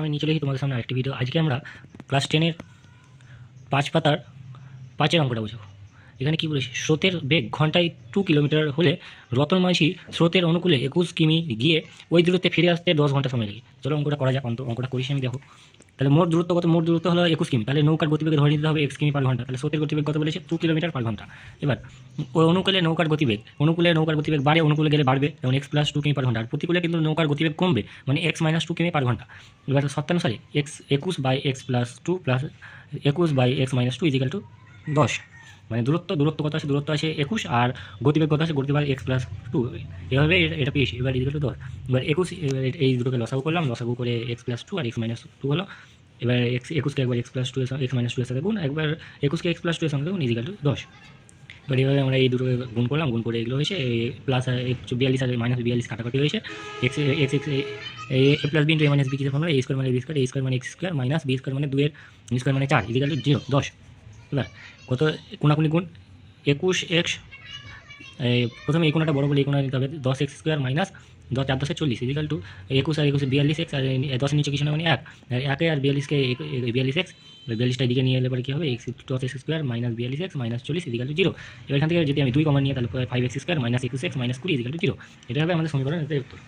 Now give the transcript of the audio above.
আমি নিয়ে চলে এসেছি তোমাদের সামনে আরেকটি ভিডিও। আজকে আমরা ক্লাস 10-এর 5 পাতার 5-এর অঙ্কটা বোঝাবো। এখানে কি বলেছে, স্রোতের বেগ ঘন্টায় 2 কিলোমিটার হলে রতন মাঝি স্রোতের অনুকূলে 21 কিমি গিয়ে ওই দূরত্বে ফিরে আসতে 10 ঘন্টা সময় লাগে। চলো অঙ্কটা করা যাক। অঙ্কটা করিস আমি দেখো। তাহলে মোট দূরত্ব কত? মোট দূরত্ব হলো 21 কিমি। তাহলে নৌকার গতিবেগে ধরে নিতে হবে x কিমি পার ঘন্টা। তাহলে স্রোতের গতিবেগ কত বলেছে? 2 কিলোমিটার পার ঘন্টা। এবার ওই অনুকূলে নৌকার গতিবেগ, অনুকূলে নৌকার গতিবেগ বাড়ে, অনুকূলে গেলে বাড়বে, যেমন x প্লাস 2 কিমি পার ঘন্টা। আর প্রতিকূলে কিন্তু নৌকার গতিবেগ কমবে, মানে x মাইনাস 2 কিমি পার ঘন্টা। এবার শর্তানুসারে x 21 by x plus 2 plus 21 by x minus 2 equal to 10। মানে দূরত্ব কত আছে? দূরত্ব আছে 21 আর গতিবেগ কত আছে? গতিবেগ x প্লাস 2। এভাবে এটা পেয়েছি। এবার ইজিক্যাল টু 10। এবার 21, এবার এই দুটোকে লসাগু করলাম, লসাগু করে x প্লাস 2 আর x মাইনাস 2 হলো। এবার একুশকে একবার x প্লাস 2 x মাইনাস 2 এর সাথে গুণ, একবার 21কে x প্লাস 2 এর সঙ্গে গুণ, ইজিক্যাল টু 10। এবার এইভাবে আমরা এই দুটোকে গুণ করলাম, গুণ করে এগুলো হয়েছে প্লাস 42 আর মাইনাস 42 কাটাকাটি হয়েছে। X x x a plus b into a minus b কিসের ফর্মুলা? এ স্কোয়ার মানে বি স্কোয়ার, এ স্কোয়ার মানে x square minus b square মানে 2 এর স্কোয়ার মানে 4 ইজিক্যাল টু 0 10। এবার কত? কোনাকুনি গুণ 21x, প্রথমে এই কোনাটা বড় বলে এই কোনা নিতে হবে, 10x square minus 10 4 10 40 equal to 21 আর 21 42x, আর 10 নিচে কিছু না, মানে 1 একে আর 42কে 42x, 42টা দিকে নিয়ে এলে পরে কী হবে? x 10x square minus 42x minus 40 equal to 0। এবার এখান থেকে যদি আমি 2 কমন নিয়ে তাহলে 5x square minus 21x minus 20 equal to 0। এটা হবে আমাদের সমীকরণ, এটাই উত্তর।